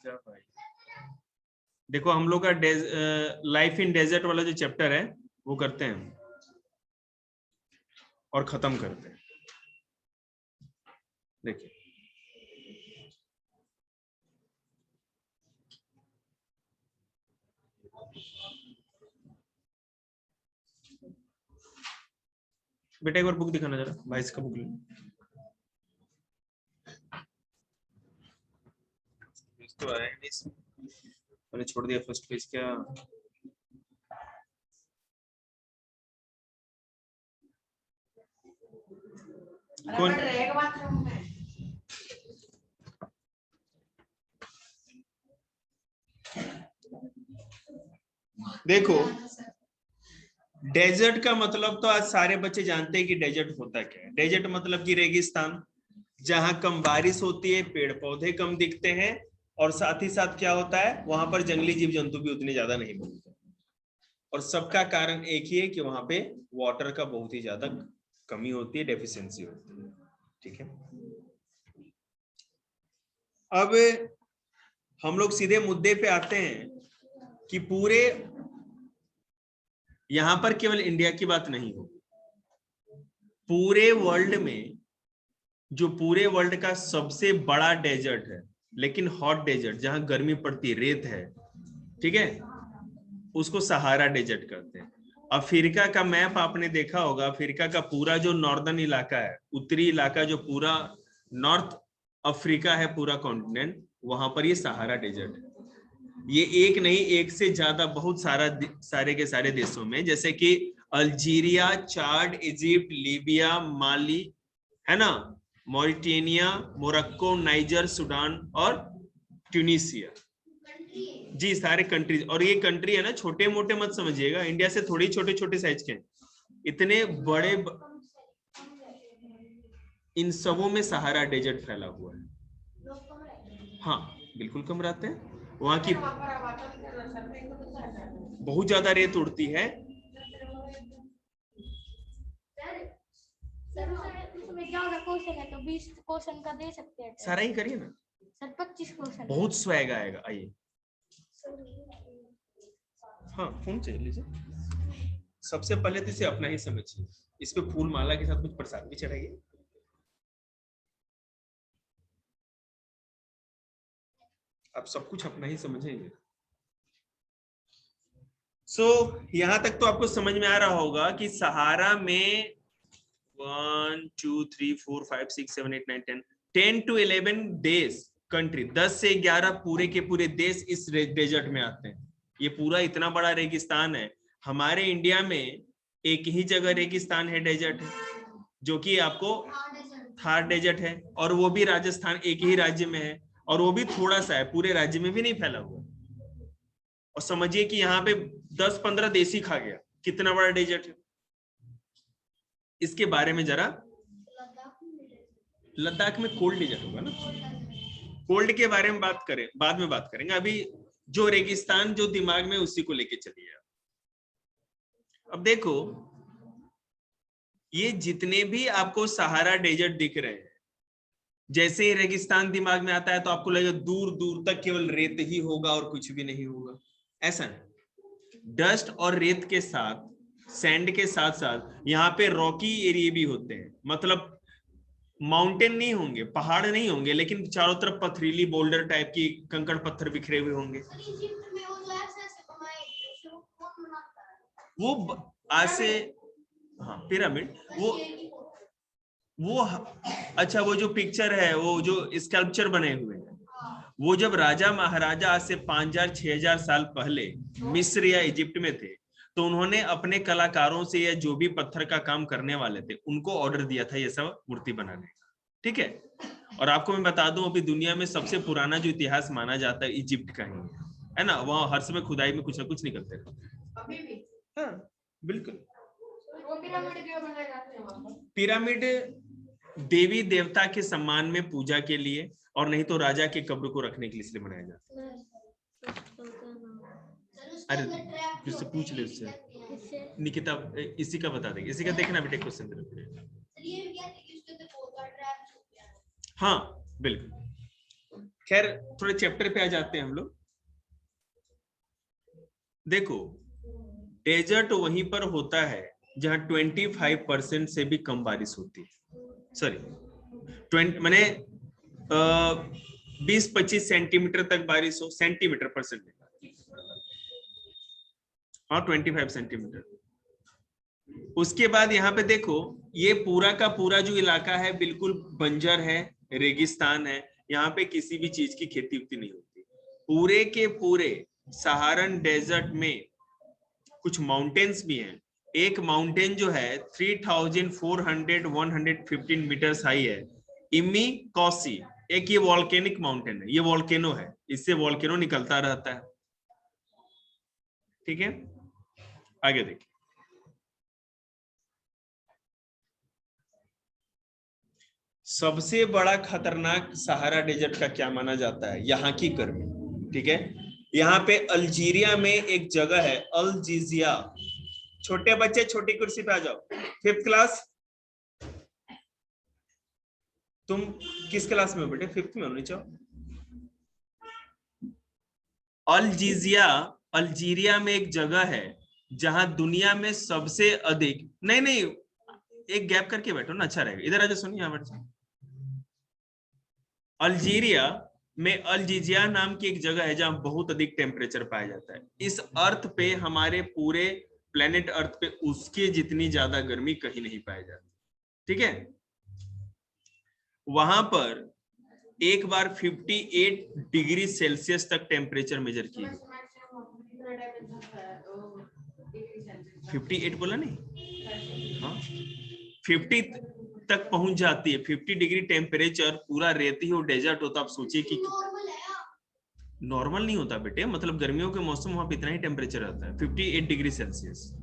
क्या भाई, देखो हम लोग का लाइफ इन डेजर्ट वाला जो चैप्टर है वो करते हैं और खत्म करते हैं। देखिए बेटा एक बार बुक दिखाना जरा, भाई इसका बुक ले। तो आया नहीं इसमें, मैंने छोड़ दिया फर्स्ट पेज क्या। कौन देखो, डेजर्ट का मतलब तो आज सारे बच्चे जानते हैं कि डेजर्ट होता क्या है। डेजर्ट मतलब कि रेगिस्तान, जहां कम बारिश होती है, पेड़ पौधे कम दिखते हैं, और साथ ही साथ क्या होता है, वहां पर जंगली जीव जंतु भी उतने ज्यादा नहीं मिलते। और सबका कारण एक ही है कि वहां पे वाटर का बहुत ही ज्यादा कमी होती है, डेफिशिएंसी होती है। ठीक है, अब हम लोग सीधे मुद्दे पे आते हैं कि पूरे यहां पर केवल इंडिया की बात नहीं हो, पूरे वर्ल्ड में जो पूरे वर्ल्ड का सबसे बड़ा डेजर्ट है, लेकिन हॉट डेजर्ट जहां गर्मी पड़ती रेत है, ठीक है, उसको सहारा डेजर्ट कहते हैं। अफ्रीका का मैप आपने देखा होगा, अफ्रीका का पूरा जो नॉर्दर्न इलाका है, उत्तरी इलाका, जो पूरा नॉर्थ अफ्रीका है, पूरा कॉन्टिनेंट, वहां पर ये सहारा डेजर्ट है। ये एक नहीं, एक से ज्यादा बहुत सारे के सारे देशों में, जैसे कि अल्जीरिया, चाड, इजिप्ट, लीबिया, माली, है ना, मॉरिटेनिया, मोरक्को, नाइजर, सूडान और ट्यूनीसिया, जी सारे कंट्रीज। और ये कंट्री है ना, छोटे मोटे मत समझिएगा, इंडिया से थोड़ी छोटे छोटे साइज के हैं, इतने बड़े इन सबों में सहारा डेजर्ट फैला हुआ है। हाँ बिल्कुल कम रहते हैं, वहां की बहुत ज्यादा रेत उड़ती है। उसमें क्या होगा, क्वेश्चन है तो 20 क्वेश्चन का दे सकते हैं सारा ही करिए ना सर, 25 क्वेश्चन बहुत स्वैग आएगा। आइए, हाँ फोन चाहिए लीजिए। सबसे पहले तो इसे अपना ही समझिए, इस पे फूल माला के साथ कुछ प्रसाद भी चढ़ाइए। आप सब कुछ अपना ही समझेंगे। यहां तक तो आपको समझ में आ रहा होगा कि सहारा में 1 2 3 4 5 6 7 8 9 10 to 11 देश, कंट्री, 10 से 11 पूरे के पूरे देश इस डेजर्ट में आते हैं। ये पूरा इतना बड़ा रेगिस्तान है। हमारे इंडिया में एक ही जगह रेगिस्तान है, डेजर्ट है, जो कि आपको थार डेजर्ट है, और वो भी राजस्थान एक ही राज्य में है, और वो भी थोड़ा सा है, पूरे राज्य में भी नहीं फैला हुआ। और समझिए कि यहाँ पे 10-15 देश ही खा गया, कितना बड़ा डेजर्ट है। इसके बारे में जरा, लद्दाख में कोल्ड डेजर्ट होगा ना, कोल्ड के बारे में बात करें, बाद में बात करेंगे। अभी जो रेगिस्तान जो दिमाग में, उसी को लेके चलिए। अब देखो, ये जितने भी आपको सहारा डेजर्ट दिख रहे हैं, जैसे ही रेगिस्तान दिमाग में आता है तो आपको लगेगा दूर दूर तक केवल रेत ही होगा और कुछ भी नहीं होगा। ऐसा नहीं, डस्ट और रेत के साथ, सैंड के साथ साथ यहाँ पे रॉकी एरिया भी होते हैं। मतलब माउंटेन नहीं होंगे, पहाड़ नहीं होंगे, लेकिन चारों तरफ पथरीली बोल्डर टाइप की कंकड़ पत्थर बिखरे हुए होंगे। वो आज से, हाँ पिरामिड, वो अच्छा, वो जो पिक्चर है, वो जो स्कल्पचर बने हुए हैं, वो जब राजा महाराजा आज से 5000-6000 साल पहले मिस्र या इजिप्ट में थे, तो उन्होंने अपने कलाकारों से, या जो भी पत्थर का काम करने वाले थे, उनको ऑर्डर दिया था ये सब मूर्ति बनाने का। ठीक है, और आपको मैं बता दूं, अभी दुनिया में सबसे पुराना जो इतिहास माना जाता है इजिप्ट का ही है ना, वहां हर समय खुदाई में कुछ ना कुछ निकलते रहते। हाँ बिल्कुल, पिरामिड देवी देवता के सम्मान में, पूजा के लिए, और नहीं तो राजा के कब्र को रखने के लिए इसलिए बनाया जाता है। अरे उससे पूछ ले, उससे निकिता इसी का बता देंगे, इसी का देखना बेटे क्वेश्चन दे। हाँ बिल्कुल, खैर थोड़े चैप्टर पे आ जाते हैं हम लोग। देखो, डेजर्ट वहीं पर होता है जहां 25% से भी कम बारिश होती है। सॉरी, 20 मैंने 20-25 सेंटीमीटर तक बारिश हो, सेंटीमीटर परसेंट, हाँ 25 सेंटीमीटर। उसके बाद यहाँ पे देखो, ये पूरा का पूरा जो इलाका है बिल्कुल बंजर है, रेगिस्तान है, यहाँ पे किसी भी चीज की खेती उती नहीं होती। पूरे के पूरे सहारन डेजर्ट में कुछ माउंटेन्स भी हैं। एक माउंटेन जो है 3400-115 मीटर्स हाई है, इमी कौसी, एक ये वॉल्केनिक माउंटेन है, ये वॉल्केनो है, इससे वॉल्केनो निकलता रहता है। ठीक है, आगे देखिए। सबसे बड़ा खतरनाक सहारा डेजर्ट का क्या माना जाता है? यहाँ की गर्मी। ठीक है, यहाँ पे अल्जीरिया में एक जगह है अल जीजिया। छोटे बच्चे छोटी कुर्सी पे आ जाओ, 5th क्लास। तुम किस क्लास में हो बेटे? 5th में होनी चाहिए। अल जीजिया अल्जीरिया में एक जगह है जहां दुनिया में सबसे अधिक, नहीं नहीं एक गैप करके बैठो ना, अच्छा रहेगा। इधर आजा, सुनिए, यहाँ बैठ जाओ। अल्जीरिया में अल्जीजिया नाम की एक जगह है जहां बहुत अधिक टेम्परेचर पाया जाता है। इस अर्थ पे, हमारे पूरे प्लेनेट अर्थ पे उसके जितनी ज्यादा गर्मी कहीं नहीं पाई जाती। ठीक है, वहां पर एक बार 58 डिग्री सेल्सियस तक टेम्परेचर मेजर की गई। 58 बोला नहीं, हाँ 50 तक पहुंच जाती है। 50 डिग्री टेम्परेचर, पूरा रेती हो, डेजर्ट होता। आप सोचिए कि नॉर्मल नहीं होता बेटे, मतलब गर्मियों के मौसम वहां पे इतना ही टेम्परेचर रहता है, 58 डिग्री सेल्सियस।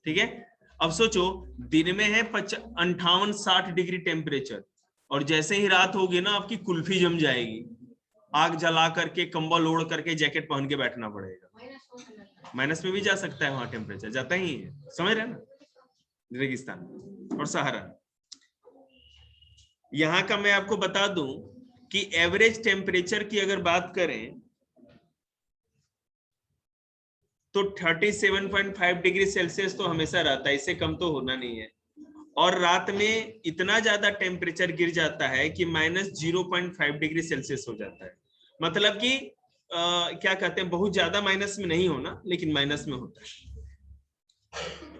ठीक है, अब सोचो दिन में है 58-60 डिग्री टेम्परेचर, और जैसे ही रात होगी ना, आपकी कुल्फी जम जाएगी। आग जला करके, कंबल ओढ़ करके, जैकेट पहन के बैठना पड़ेगा। माइनस में भी जा सकता है वहां टेम्परेचर, जाता ही है, समझ रहे ना। रेगिस्तान और सहारा। यहां का मैं आपको बता दूं कि एवरेज टेम्परेचर की अगर बात करें तो 37.5 डिग्री सेल्सियस तो हमेशा रहता है, इससे कम तो होना नहीं है। और रात में इतना ज्यादा टेम्परेचर गिर जाता है कि -0.5 डिग्री सेल्सियस हो जाता है। मतलब कि क्या कहते हैं, बहुत ज्यादा माइनस में नहीं होना, लेकिन माइनस में होता है।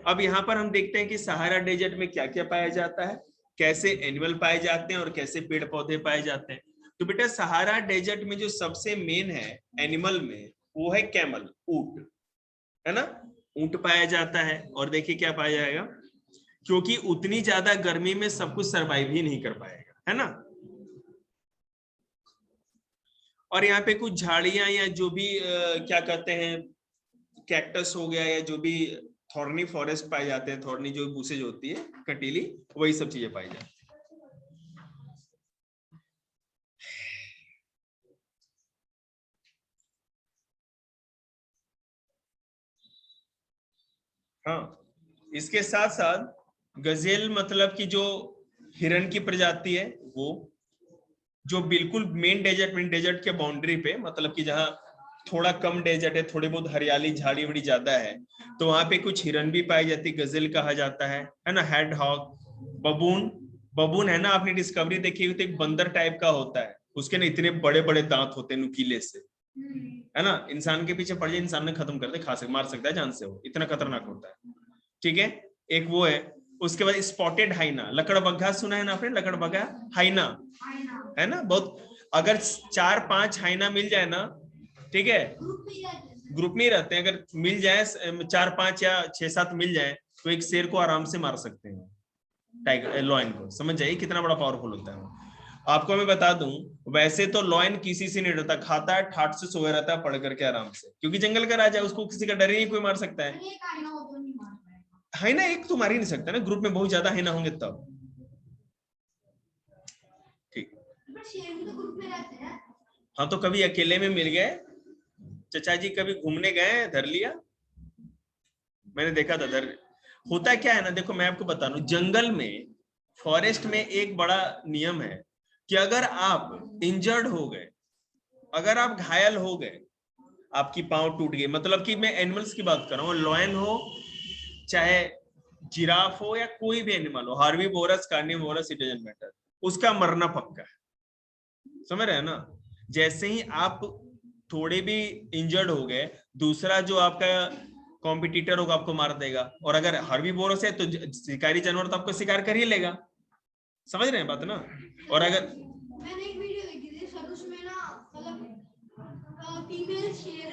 अब यहाँ पर हम देखते हैं कि सहारा डेजर्ट में क्या क्या पाया जाता है, कैसे एनिमल पाए जाते हैं और कैसे पेड़ पौधे पाए जाते हैं। तो बेटा, सहारा डेजर्ट में जो सबसे मेन है एनिमल में, वो है कैमल, ऊंट, है ना। ऊंट पाया जाता है। और देखिए क्या पाया जाएगा, क्योंकि उतनी ज्यादा गर्मी में सब कुछ सरवाइव ही नहीं कर पाएगा, है ना। और यहाँ पे कुछ झाड़ियां या जो भी क्या कहते हैं, कैक्टस हो गया, या जो भी थॉर्नी फॉरेस्ट पाए जाते हैं, थॉर्नी जो बूसे जो होती है कटीली, वही सब चीजें पाई जाती है। हाँ, इसके साथ साथ गजेल, मतलब कि जो हिरन की प्रजाति है, वो जो बिल्कुल मेन डेजर्ट में, डेजर्ट के बाउंड्री पे, मतलब कि जहाँ थोड़ा कम डेजर्ट है, थोड़ी बहुत हरियाली झाड़ी वड़ी ज्यादा है, तो वहां पे कुछ हिरन भी पाई जाती, गजेल कहा जाता है ना। हेड हॉग, बबून, बबून है ना, आपने डिस्कवरी देखी हुई तो एक बंदर टाइप का होता है, उसके ना इतने बड़े बड़े दांत होते हैं नुकीले से, है ना। इंसान के पीछे पड़ जाए, इंसान ने खत्म कर दे, खा सकता, मार सकता है जान से, वो इतना खतरनाक होता है। ठीक है, एक वो है। उसके बाद स्पॉटेड हाइना, लकड़बग्घा सुना है ना आपने, लकड़बग्घा हाइना, है ना। बहुत, अगर 4-5 हाइना मिल जाए ना, ठीक है, ग्रुप में ही रहते हैं, अगर मिल जाए 4-5 या 6-7 मिल जाए, तो एक शेर को आराम से मार सकते हैं, टाइगर लॉयन को। समझ जाइए कितना बड़ा पावरफुल होता है। आपको मैं बता दूं, वैसे तो लॉयन किसी से नहीं डरता, खाता है, ठाट से सोया रहता है पड़ करके आराम से, क्योंकि जंगल का राजा है, उसको किसी का डर ही नहीं, कोई मार सकता है। है ना, एक तो मार ही नहीं सकता ना, ग्रुप में बहुत ज्यादा है ना होंगे तब। ठीक, हाँ तो कभी अकेले में मिल गए, चचा जी कभी घूमने गए, धर लिया, मैंने देखा था धर। होता क्या है ना, देखो मैं आपको बता दूं, जंगल में, फॉरेस्ट में एक बड़ा नियम है कि अगर आप इंजर्ड हो गए, अगर आप घायल हो गए, आपकी पांव टूट गई, मतलब कि मैं एनिमल्स की बात कर रहा हूँ, लॉयन हो चाहे जिराफ हो या कोई भी एनिमल हो, herbivores carnivorous, it doesn't matter, उसका मरना पक्का है। समझ रहे हैं ना? जैसे ही आप थोड़े भी इंजर्ड हो गए, दूसरा जो आपका कॉम्पिटिटर होगा आपको मार देगा। और अगर हार्बीवोरस है तो शिकारी जानवर तो आपको शिकार कर ही लेगा। समझ रहे हैं बात ना? और अगर मैंने एक वीडियो देखी थी सर, उसमें ना मतलब फीमेल शेर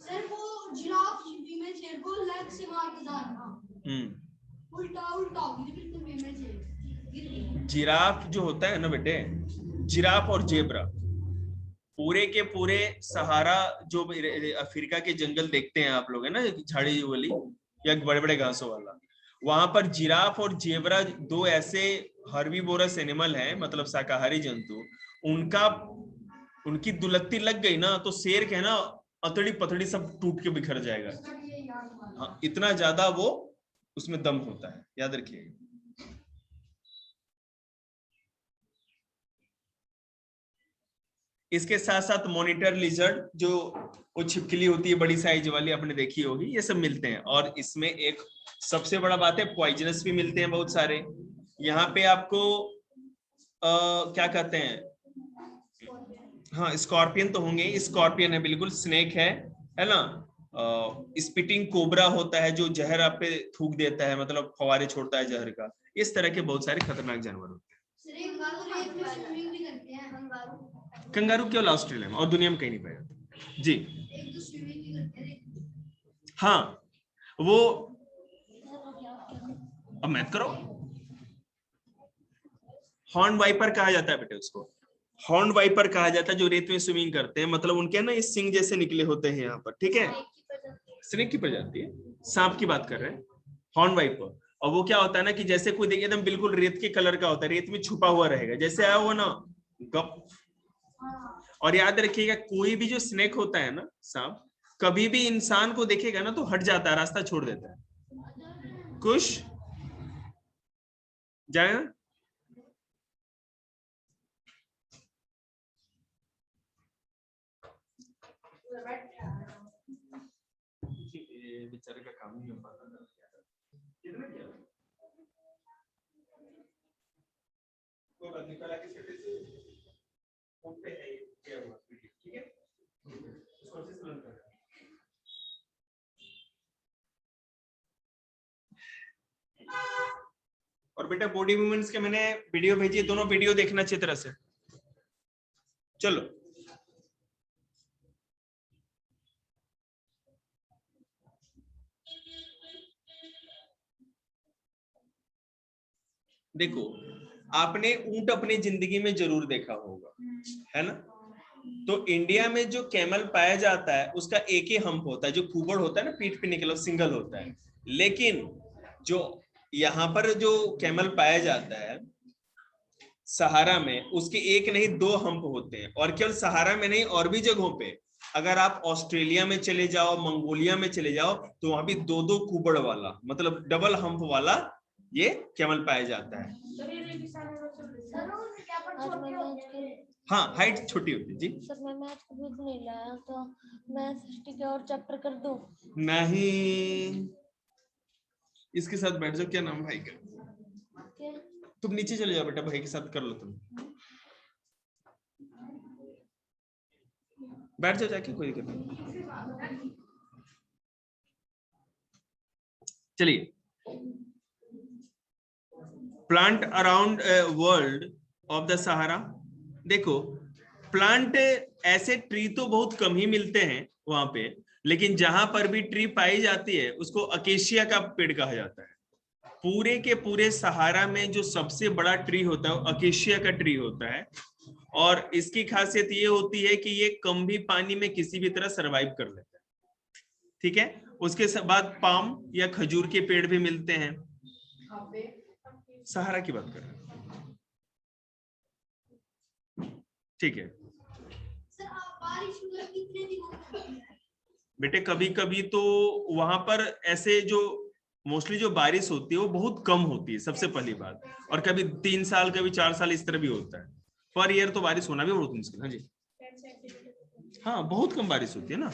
सर वो जिराफ फीमेल शेर को लेग से मार के जा रहा, उल्टा उल्टा हो गई बिल्कुल फीमेल शेर। जिराफ जो होता है ना बेटे, जिराफ और जेब्रा, पूरे के पूरे सहारा जो अफ्रीका के जंगल देखते हैं आप लोग, है ना, झाड़ी वाली या बड़े बड़े घासों वाला, वहां पर जिराफ और जेब्रा दो ऐसे हर्बीवोरस एनिमल हैं, मतलब शाकाहारी जंतु। उनकी दुलत्ती लग गई ना तो शेर के है ना अतड़ी पतड़ी सब टूट के बिखर जाएगा। हाँ, इतना ज्यादा वो उसमें दम होता है, याद रखिएगा। इसके साथ साथ मॉनिटर लिजर्ड, जो वो छिपकली होती है बड़ी साइज वाली, आपने देखी होगी, ये सब मिलते हैं। और इसमें एक सबसे बड़ा बात है, पॉइजनस भी मिलते हैं बहुत सारे। यहाँ पे आपको क्या कहते हैं, हाँ स्कॉर्पियन तो होंगे, स्कॉर्पियन है बिल्कुल, स्नेक है ना, स्पिटिंग कोबरा होता है जो जहर आप पे थूक देता है, मतलब फवारे छोड़ता है जहर का। इस तरह के बहुत सारे खतरनाक जानवर होते हैं। कंगारू केवल ऑस्ट्रेलिया में और दुनिया में कहीं नहीं पाया जाता जी। हाँ वो अब मैथ करो, हॉर्न वाइपर कहा जाता है बेटे उसको, हॉर्न वाइपर कहा जाता है, जो रेत में स्विमिंग करते हैं, मतलब उनके ना इस सिंग जैसे निकले होते हैं यहाँ पर, ठीक है, स्नेक की प्रजाति है, सांप की बात कर रहे हैं, हॉर्न वाइपर। और वो क्या होता है ना कि जैसे कोई देखिए एकदम बिल्कुल रेत के कलर का होता है, रेत में छुपा हुआ रहेगा, जैसे आया हुआ ना गप। और याद रखिएगा कोई भी जो स्नेक होता है ना, सांप, कभी भी इंसान को देखेगा ना तो हट जाता है, रास्ता छोड़ देता है। कुछ जाए ना, बेचारे का काम नहीं हो पाता कितना किया कोई बात नहीं, कला के सेटे से फोन पे है क्या हुआ वीडियो, ठीक है, उसको अच्छे से लर्न कर। और बेटा बॉडी मूवमेंट्स के मैंने वीडियो भेजी है, दोनों वीडियो देखना अच्छी तरह से। चलो देखो, आपने ऊंट अपनी जिंदगी में जरूर देखा होगा, है ना? तो इंडिया में जो कैमल पाया जाता है उसका एक ही हम्प होता है, जो कुबड़ होता है ना पीठ पे निकला, सिंगल होता है। लेकिन जो यहाँ पर जो कैमल पाया जाता है सहारा में, उसके एक नहीं दो हम्प होते हैं। और केवल सहारा में नहीं, और भी जगहों पे, अगर आप ऑस्ट्रेलिया में चले जाओ, मंगोलिया में चले जाओ, तो वहां भी दो दो कुबड़ वाला, मतलब डबल हम्प वाला ये कैमल पाया जाता है। हाँ हाइट छोटी होती है जी। सर मैं मैथ का बुक नहीं लाया तो मैं सृष्टि के और चैप्टर कर दूं? नहीं, इसके साथ बैठ जाओ, क्या नाम भाई का? तुम नीचे चले जाओ बेटा, भाई के साथ कर लो, तुम बैठ जाओ जाके, कोई दिक्कत नहीं। चलिए, plant around world of the Sahara. देखो प्लांट, ऐसे ट्री तो बहुत कम ही मिलते हैं वहां पे, लेकिन जहां पर भी ट्री पाई जाती है उसको अकेशिया का पेड़ कहा जाता है। पूरे के पूरे सहारा में जो सबसे बड़ा ट्री होता है वो अकेशिया का ट्री होता है। और इसकी खासियत ये होती है कि ये कम भी पानी में किसी भी तरह सरवाइव कर लेता है, ठीक है। उसके बाद पाम या खजूर के पेड़ भी मिलते हैं, सहारा की बात कर रहे हैं, ठीक है। बेटे कभी कभी तो वहां पर ऐसे जो मोस्टली जो बारिश होती है वो बहुत कम होती है, सबसे पहली बात। और कभी 3 साल कभी 4 साल इस तरह भी होता है, पर ईयर तो बारिश होना भी बहुत मुश्किल है जी। हाँ, बहुत कम बारिश होती है ना,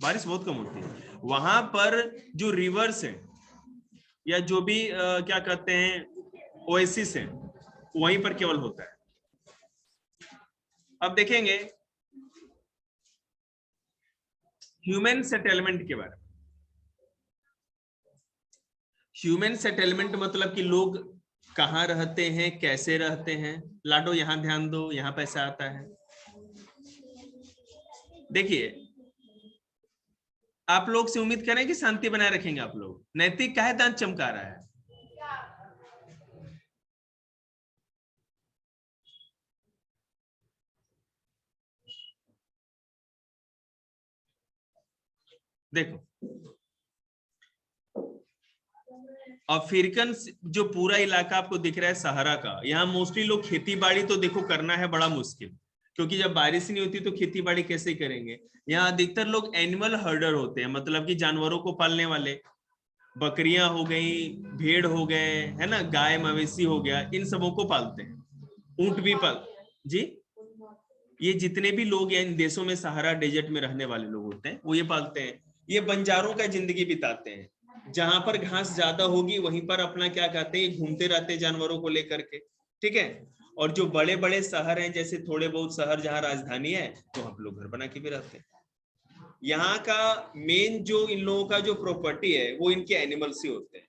बारिश बहुत कम होती है वहां पर। जो रिवर्स है या जो भी क्या कहते हैं ओएसिस है, वहीं पर केवल होता है। अब देखेंगे ह्यूमन सेटलमेंट के बारे में। ह्यूमन सेटलमेंट मतलब कि लोग कहाँ रहते हैं, कैसे रहते हैं। लाडो यहां ध्यान दो, यहां पैसा आता है। देखिए, आप लोग से उम्मीद करें कि शांति बनाए रखेंगे आप लोग। नैतिक काहे दांत चमका रहा है? देखो, अफ्रीकन जो पूरा इलाका आपको दिख रहा है सहारा का, यहाँ मोस्टली लोग खेती बाड़ी तो देखो करना है बड़ा मुश्किल, क्योंकि जब बारिश नहीं होती तो खेती बाड़ी कैसे करेंगे। यहाँ अधिकतर लोग एनिमल हर्डर होते हैं, मतलब कि जानवरों को पालने वाले। बकरियां हो गई, भेड़ हो गए, है ना, गाय मवेशी हो गया, इन सबों को पालते हैं। ऊंट भी पाल जी, ये जितने भी लोग इन देशों में सहारा डेजर्ट में रहने वाले लोग होते हैं वो ये पालते हैं। ये बंजारों का जिंदगी बिताते हैं, जहां पर घास ज्यादा होगी वहीं पर अपना क्या कहते हैं घूमते रहते हैं जानवरों को लेकर के, ठीक है। और जो बड़े बड़े शहर हैं, जैसे थोड़े बहुत शहर जहाँ राजधानी है, तो हम लोग घर बना के भी रहते हैं। यहाँ का मेन जो इन लोगों का जो प्रॉपर्टी है वो इनके एनिमल्स ही होते हैं।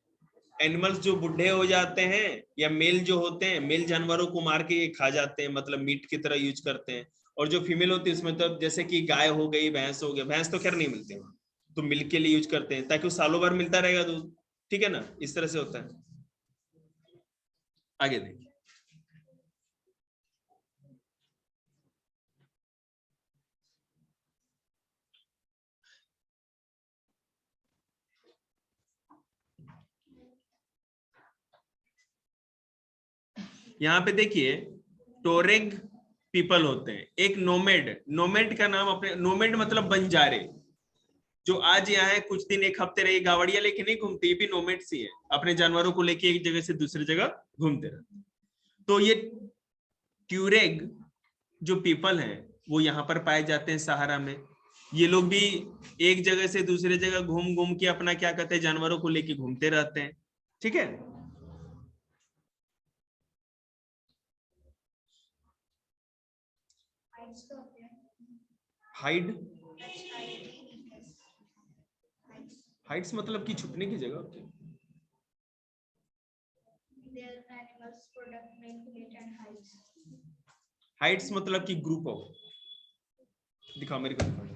एनिमल्स जो बुढ़े हो जाते हैं या मेल जो होते हैं, मेल जानवरों को मार के खा जाते हैं, मतलब मीट की तरह यूज करते हैं। और जो फीमेल होती है उसमें तो जैसे कि गाय हो गई, भैंस हो गया, भैंस तो खैर नहीं मिलती वहां, तो मिल्क के लिए यूज करते हैं ताकि वो सालों भर मिलता रहेगा दूध, ठीक है ना, इस तरह से होता है। आगे देखिए, यहाँ पे देखिए टोरेग पीपल होते हैं, एक नोमेड। नोमेड का नाम अपने, नोमेड मतलब बंजारे, जो आज यहाँ है कुछ दिन एक हफ्ते रही, गावड़िया लेके नहीं घूमती, ये भी नोमेड्स ही है, अपने जानवरों को लेके एक जगह से दूसरी जगह घूमते रहते। तो ये ट्यूरेग जो पीपल हैं वो यहाँ पर पाए जाते हैं सहारा में। ये लोग भी एक जगह से दूसरी जगह घूम घूम के अपना क्या कहते हैं जानवरों को लेके घूमते रहते हैं, ठीक है। हाइड, हाइट्स मतलब कि छुपने की जगह होती है। हाइट्स मतलब कि ग्रुप ऑफ, दिखाओ मेरे को, दिखाओ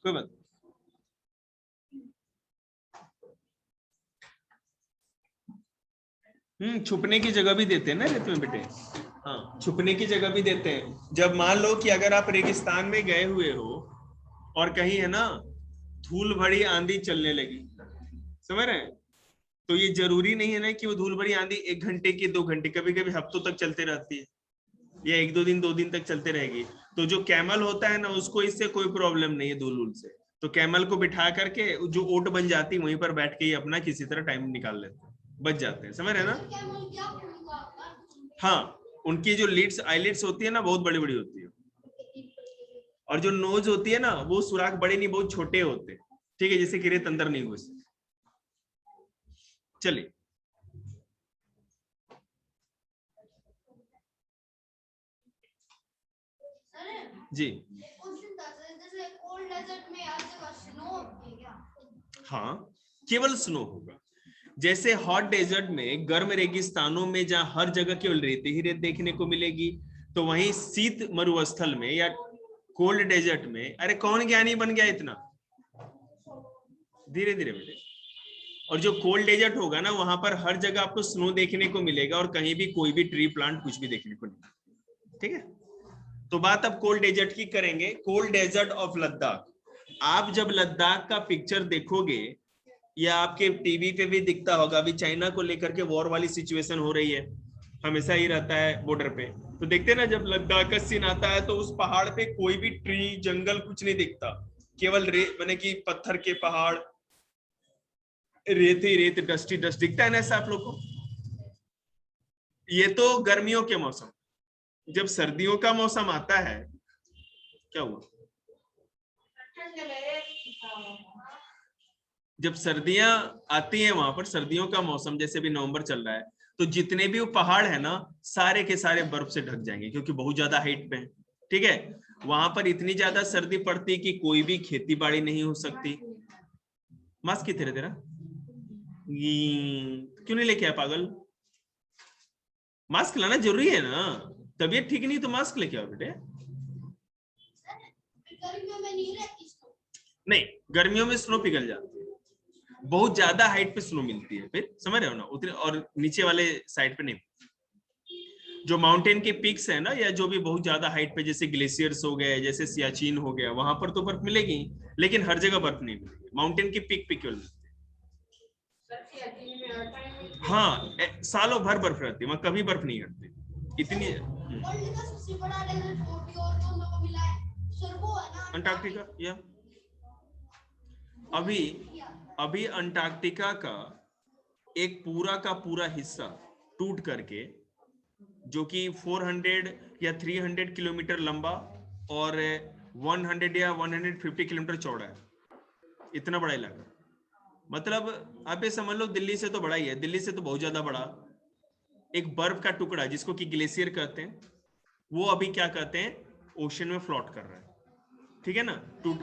कोई बात। छुपने की जगह भी देते हैं ना रेत में बेटे। हाँ, छुपने की जगह भी देते हैं। जब मान लो कि अगर आप रेगिस्तान में गए हुए हो और कहीं है ना धूल भरी आंधी चलने लगी, समझ रहे हैं, तो ये जरूरी नहीं है ना कि वो धूल भरी आंधी 1 घंटे की 2 घंटे, कभी कभी हफ्तों तक चलते रहती है, या 1-2 दिन तक चलते रहेगी। तो जो कैमल होता है ना उसको इससे कोई प्रॉब्लम नहीं है धूल से, तो कैमल को बिठा करके जो ओट बन जाती है वहीं पर बैठ के ही अपना किसी तरह टाइम निकाल लेते हैं, बच जाते हैं, समझ रहे ना। हाँ, उनकी जो लिड्स आईलिड्स होती है ना बहुत बड़ी बड़ी होती है, और जो नोज होती है ना वो सुराख बड़े नहीं बहुत छोटे होते हैं, ठीक है, जैसे कि रेत अंदर नहीं घुसे। चलिए जी, हाँ केवल स्नो होगा। जैसे हॉट डेजर्ट में, गर्म रेगिस्तानों में जहां हर जगह केवल रेत ही रेत देखने को मिलेगी, तो वहीं शीत मरुस्थल में या कोल्ड डेजर्ट में, अरे कौन ज्ञानी बन गया इतना, धीरे धीरे बेटे। और जो कोल्ड डेजर्ट होगा ना वहां पर हर जगह आपको स्नो देखने को मिलेगा और कहीं भी कोई भी ट्री प्लांट कुछ भी देखने को नहीं, ठीक है। तो बात अब कोल्ड डेजर्ट की करेंगे, कोल्ड डेजर्ट ऑफ लद्दाख। आप जब लद्दाख का पिक्चर देखोगे या आपके टीवी पे भी दिखता होगा, अभी चाइना को लेकर के वॉर वाली सिचुएशन हो रही है, हमेशा ही रहता है बॉर्डर पे, तो देखते हैं ना जब लद्दाख का सीन आता है तो उस पहाड़ पे कोई भी ट्री जंगल कुछ नहीं दिखता, केवल रेत, माने कि पत्थर के पहाड़, रेत ही रेत, डस्टी डस्ट दिखता है ना ऐसा आप लोग को। ये तो गर्मियों के मौसम, जब सर्दियों का मौसम आता है, क्या हुआ? जब सर्दियां आती हैं वहां पर, सर्दियों का मौसम जैसे भी नवंबर चल रहा है, तो जितने भी वो पहाड़ है ना, सारे के सारे बर्फ से ढक जाएंगे, क्योंकि बहुत ज्यादा हाइट पे है। ठीक है, वहां पर इतनी ज्यादा सर्दी पड़ती कि कोई भी खेती बाड़ी नहीं हो सकती। मास्क कितने तेरा? क्यों नहीं लेके आया पागल? मास्क लाना जरूरी है ना, तबीयत ठीक नहीं तो मास्क लेके आओ बेटे। गर्मियों में नहीं रहती स्नो। नहीं, गर्मियों में स्नो पिघल जाती है, बहुत ज्यादा हाइट पे स्नो मिलती है, फिर समझ रहे हो ना, उतने और नीचे वाले साइड पे नहीं। जो माउंटेन के पिक्स है ना, या जो भी बहुत ज्यादा हाइट पे, जैसे ग्लेशियर्स हो गए, जैसे सियाचिन हो गया, वहां पर तो बर्फ मिलेगी, लेकिन हर जगह बर्फ नहीं मिलेगी, माउंटेन की पिक पे केवल मिलती है। हाँ, सालों भर बर्फ रहती है वहां, कभी बर्फ नहीं हटती इतनी। वर्ल्ड का सबसे बड़ा डेजर्ट फोर्टी और जो लोगों को मिला है सर वो है ना अंटार्कटिका। या अभी अंटार्कटिका का एक पूरा का पूरा हिस्सा टूट करके, जो कि 400 या 300 किलोमीटर लंबा और 100 या 150 किलोमीटर चौड़ा है, इतना बड़ा इलाका। मतलब आप ये समझ लो, दिल्ली से तो बड़ा ही है, दिल्ली से तो बहुत ज्यादा बड़ा एक बर्फ का टुकड़ा, जिसको कि ग्लेशियर कहते हैं, वो अभी क्या कहते हैं, ओशन में फ्लोट कर रहा है। ठीक है ना, टूट,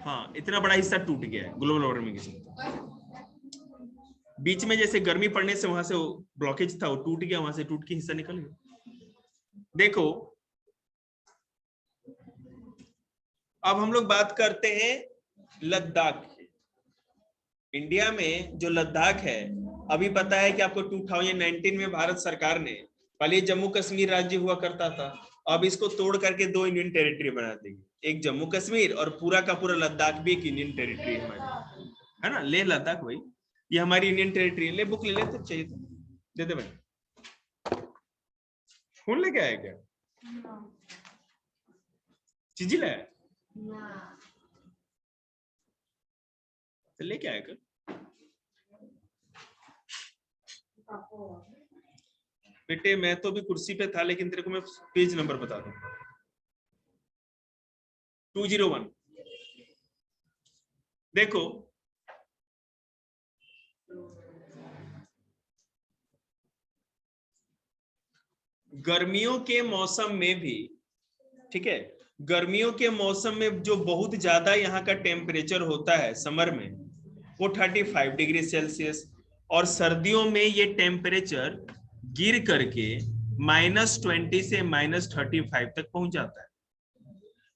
हाँ, इतना बड़ा हिस्सा टूट गया है ग्लोबल वार्मिंग के चलते। बीच में जैसे गर्मी पड़ने से वहां से ब्लॉकेज था, वो टूट गया, वहां से टूट के हिस्सा निकल गया। देखो, अब हम लोग बात करते हैं लद्दाख की। इंडिया में जो लद्दाख है, अभी पता है कि आपको 2019 में भारत सरकार ने, पहले जम्मू कश्मीर राज्य हुआ करता था, अब इसको तोड़ करके 2 इंडियन टेरिटरी बना देंगे, एक जम्मू कश्मीर और पूरा का पूरा लद्दाख भी एक इंडियन टेरिटरी है हमारी, है ना। लेह लद्दाख भाई, ये हमारी इंडियन टेरिटरी है। ले बुक ले ले, तो चाहिए तो दे दे भाई। फोन लेके आया क्या? चीजी लाया तो लेके आया कर। बेटे मैं तो भी कुर्सी पे था, लेकिन तेरे को मैं पेज नंबर बता दूं, 201। देखो, गर्मियों के मौसम में भी, ठीक है, गर्मियों के मौसम में जो बहुत ज्यादा यहाँ का टेम्परेचर होता है समर में, वो 35 डिग्री सेल्सियस, और सर्दियों में ये टेम्परेचर गिर करके -20 से -35 तक पहुंच जाता है।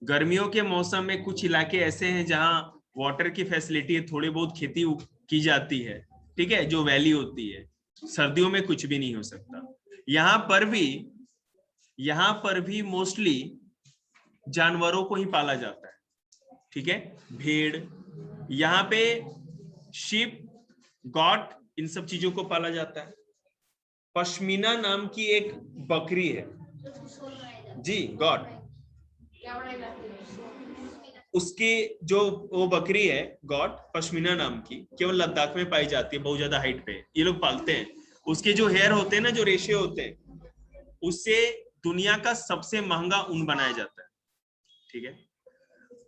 गर्मियों के मौसम में कुछ इलाके ऐसे हैं जहां वाटर की फैसिलिटी, थोड़ी बहुत खेती की जाती है, ठीक है, जो वैली होती है। सर्दियों में कुछ भी नहीं हो सकता। यहाँ पर भी मोस्टली जानवरों को ही पाला जाता है, ठीक है, भेड़, यहाँ पे शीप, गॉट, इन सब चीजों को पाला जाता है। पश्मीना नाम की एक बकरी है जी, गॉट, उसकी जो वो बकरी है गॉट, पश्मीना नाम की, केवल लद्दाख में पाई जाती है, बहुत ज्यादा हाइट पे ये लोग पालते हैं। उसके जो हेयर होते हैं ना, जो रेशे होते हैं, उससे दुनिया का सबसे महंगा ऊन बनाया जाता है, ठीक है।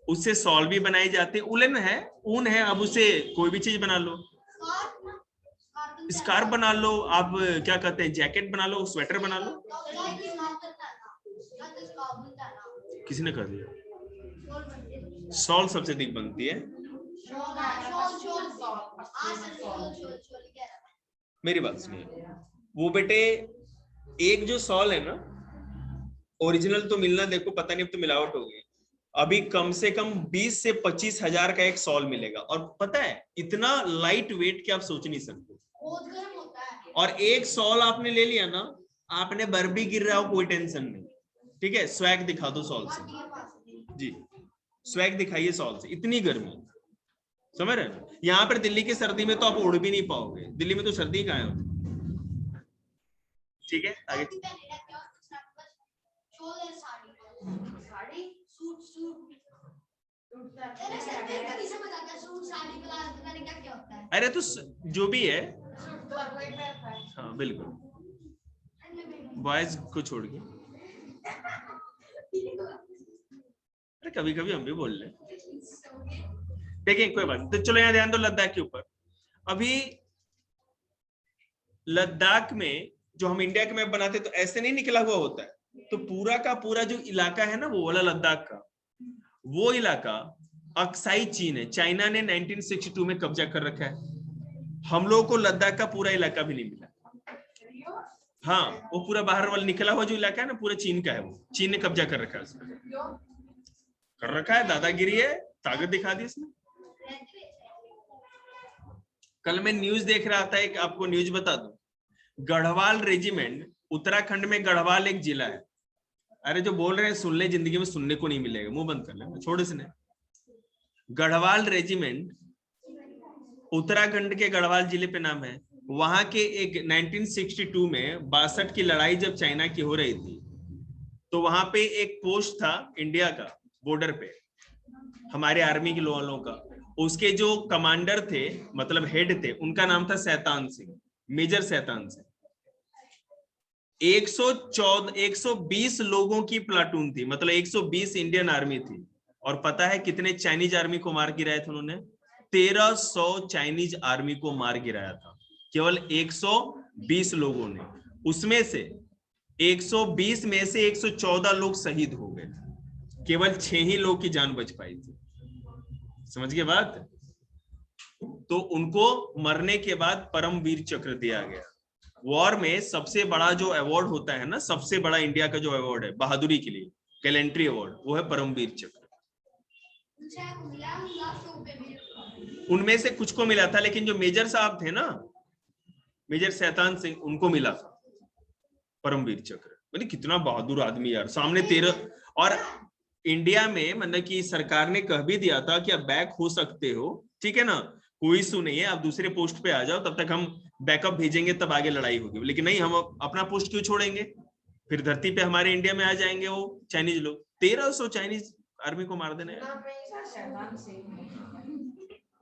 उससे सॉल भी बनाई जाती है, उलन है, ऊन है, अब उसे कोई भी चीज बना लो, स्कार्फ बना लो, आप क्या कहते हैं, जैकेट बना लो, स्वेटर बना लो। किसी ने कर दिया, सॉल सबसे अधिक बनती है। मेरी बात सुनिए, वो बेटे एक जो सॉल है ना, ओरिजिनल तो मिलना, देखो पता नहीं अब तो मिलावट हो गई, अभी कम से कम 20 से 25 हजार का एक सॉल मिलेगा, और पता है इतना लाइट वेट कि आप सोच नहीं सकते। और एक सॉल आपने ले लिया ना, आपने बर्फ भी गिर रहा हो कोई टेंशन नहीं, ठीक है। स्वैग दिखा दो सॉल से जी, स्वैग दिखाइए सॉल से, इतनी गर्मी, समझ रहे हैं। यहाँ पर दिल्ली की सर्दी में तो आप उड़ भी नहीं पाओगे, दिल्ली में तो सर्दी कहाँ है, ठीक है। आगे अरे तो जो भी है, हाँ बिल्कुल, बॉयज को छोड़ के कभी कभी हम भी बोल ले, देखिए कोई बात। तो चलो यहाँ ध्यान दो लद्दाख के ऊपर। अभी लद्दाख में जो हम इंडिया के मैप बनाते तो ऐसे नहीं निकला हुआ होता है, तो पूरा का पूरा जो इलाका है ना वो वाला लद्दाख का, वो इलाका अक्साई चीन है। चाइना ने 1962 में कब्जा कर रखा है। हम लोगों को लद्दाख का पूरा इलाका भी नहीं मिला। हाँ, वो पूरा बाहर वाला निकला हुआ जो इलाका है ना पूरा चीन का है, वो चीन ने कब्जा कर रखा है, उसमें कर रखा है, दादागिरी है, ताकत दिखा दी इसने। कल मैं न्यूज देख रहा था, एक आपको न्यूज बता दूं, गढ़वाल रेजिमेंट, उत्तराखंड में गढ़वाल एक जिला है। अरे जो बोल रहे हैं सुन ले, जिंदगी में सुनने को नहीं मिलेगा, मुंह बंद कर ले, छोड़ इसने। गढ़वाल रेजिमेंट उत्तराखंड के गढ़वाल जिले पे नाम है। वहां के एक 1962 में 62 की लड़ाई जब चाइना की हो रही थी, तो वहां पे एक पोस्ट था इंडिया का बॉर्डर पे, हमारे आर्मी के वालों का। उसके जो कमांडर थे, मतलब हेड थे, उनका नाम था शैतान सिंह, मेजर शैतान सिंह। 120 लोगों की प्लाटून थी, मतलब 120 इंडियन आर्मी थी। और पता है कितने चाइनीज आर्मी को मार गिराया था उन्होंने? 1300 चाइनीज आर्मी को मार गिराया था, केवल 120 लोगों ने। उसमें से 120 में से 114 लोग शहीद हो गए, केवल 6 ही लोग की जान बच पाई थी। समझ गए बात? तो उनको मरने के बाद परमवीर चक्र दिया गया। वॉर में सबसे बड़ा जो अवार्ड होता है ना, सबसे बड़ा इंडिया का जो अवार्ड है बहादुरी के लिए, गैलेंट्री अवार्ड, वो है परमवीर चक्र। उनमें से कुछ को मिला था, लेकिन जो मेजर साहब थे ना, मेजर शैतान सिंह, उनको मिला था परमवीर चक्र। मतलब कितना बहादुर आदमी यार, सामने 13। और इंडिया में मतलब कि सरकार ने कह भी दिया था कि आप बैक हो सकते हो, ठीक है ना, कोई इशू नहीं है, आप दूसरे पोस्ट पे आ जाओ, तब तक हम बैकअप भेजेंगे, तब आगे लड़ाई होगी। लेकिन नहीं, हम अपना पोस्ट क्यों छोड़ेंगे? फिर धरती पे हमारे इंडिया में आ जाएंगे वो चाइनीज लोग। 1300 चाइनीज आर्मी को मार देना है।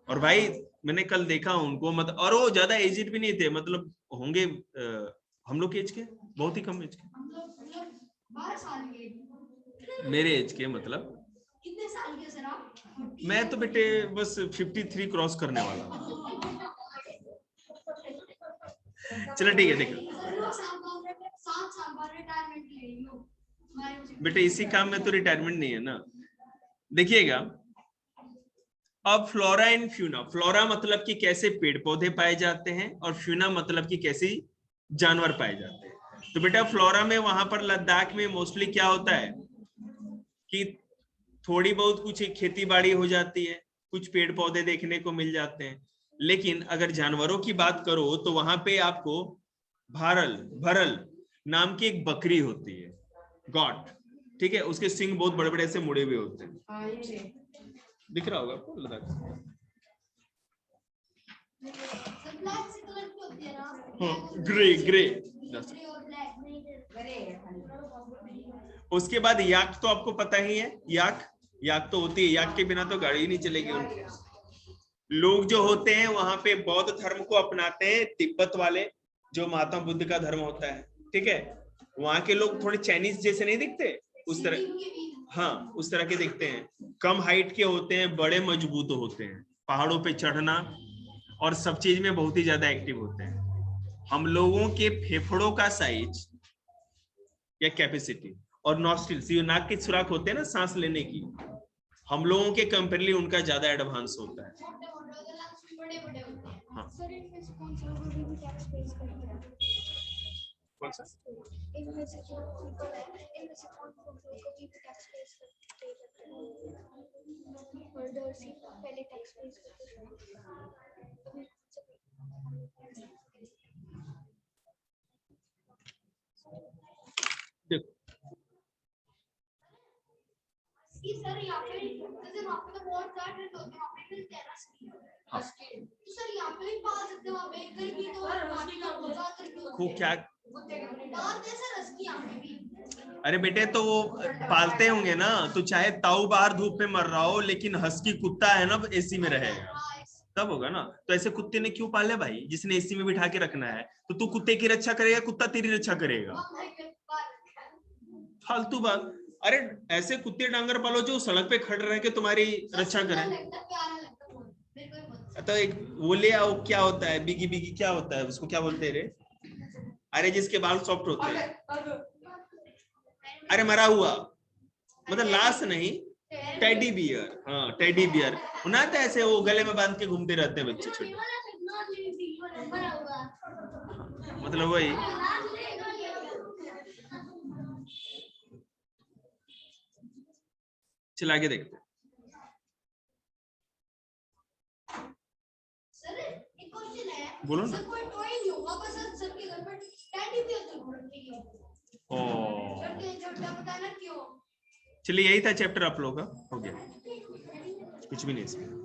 और भाई मैंने कल देखा उनको, मतलब, और वो ज्यादा एजिड भी नहीं थे, मतलब होंगे हम लोग के एज के, बहुत ही कम एज के, 12 साल के, मेरे एज के। मतलब कितने साल के सर आप? मैं तो बेटे बस 53 क्रॉस करने वाला हूँ। चलो ठीक है, देखो 7 साल बाद रिटायरमेंट ले लो बेटे, इसी काम में तो रिटायरमेंट नहीं है ना। देखिएगा, अब फ्लोरा एंड फ्यूना। फ्लोरा मतलब कि कैसे पेड़ पौधे पाए जाते हैं, और फ्यूना मतलब कि कैसे जानवर पाए जाते हैं। तो बेटा फ्लोरा में वहां पर लद्दाख में मोस्टली क्या होता है कि थोड़ी बहुत कुछ खेती बाड़ी हो जाती है, कुछ पेड़ पौधे देखने को मिल जाते हैं। लेकिन अगर जानवरों की बात करो तो वहां पे आपको भरल नाम की एक बकरी होती है, गॉट, ठीक है। उसके सिंग बहुत बड़े बड़े से मुड़े हुए होते हैं, दिख रहा होगा आपको लद्दाख। ग्रे। उसके बाद याक, तो आपको पता ही है, याक तो होती है, याक के बिना तो गाड़ी ही नहीं चलेगी उनके। लोग जो होते हैं वहां पे बौद्ध धर्म को अपनाते हैं, तिब्बत वाले, जो महात्मा बुद्ध का धर्म होता है, ठीक है। वहां के लोग थोड़े चाइनीज जैसे नहीं दिखते, उस तरह, हाँ उस तरह के दिखते हैं। कम हाइट के होते हैं, बड़े मजबूत होते हैं, पहाड़ों पे चढ़ना और सब चीज में बहुत ही ज्यादा एक्टिव होते हैं। हम लोगों के फेफड़ों का साइज या कैपेसिटी और नॉस्ट्रिल्स, ये नाक के सुराख होते हैं ना सांस लेने की, हम लोगों के कंपेरेटिवली उनका ज्यादा एडवांस होता है। हाँ। कौन सा? देखो सर यहाँ पे जैसे वहाँ पे तो बहुत ज्यादा ट्रेंड होते हैं, वहाँ पे मिलते हैं ना स्कीम। हाँ। तो सर यहाँ पे भी पाल सकते हैं, वहाँ पे एक की तो बाकी का बहुत ज्यादा करके होते खूब हैं। क्या पालते हैं सर अस्की यहाँ पे भी। अरे बेटे, तो वो पालते होंगे ना, तो चाहे ताऊ बाहर धूप में मर रहा हो, लेकिन हस्की कुत्ता है ना, एसी में रहेगा, तब होगा ना। तो ऐसे कुत्ते ने क्यों पाले भाई, जिसने एसी में बिठा के रखना है? तो तू कुत्ते की रक्षा करेगा, कुत्ता तेरी रक्षा करेगा? फालतू बात। अरे ऐसे कुत्ते डांगर पालो जो सड़क पे खड़े रह के तुम्हारी रक्षा करें। लगता प्यारा लगता बहुत, मेरे को बहुत। तो एक वो ले आओ, क्या होता है बिगी बिगी, क्या होता है उसको, क्या बोलते हैं रे? अरे जिसके बाल सॉफ्ट होते हैं, अरे मरा हुआ, मतलब लाश नहीं, टेडी बियर। हाँ टेडी बियर उनाते ऐसे, वो गले में बांध के घूमते रहते हैं बच्चे छोटे, मतलब वही। चल आगे देखते हैं। सर एक क्वेश्चन है, बोलो ना। सर कोई टॉय नहीं होगा बस सर के घर पर टेडी बियर तो रखी है। ओ सर के छोटा बताना क्यों? चलिए यही था चैप्टर आप लोगों का, हो गया, कुछ भी नहीं इसमें।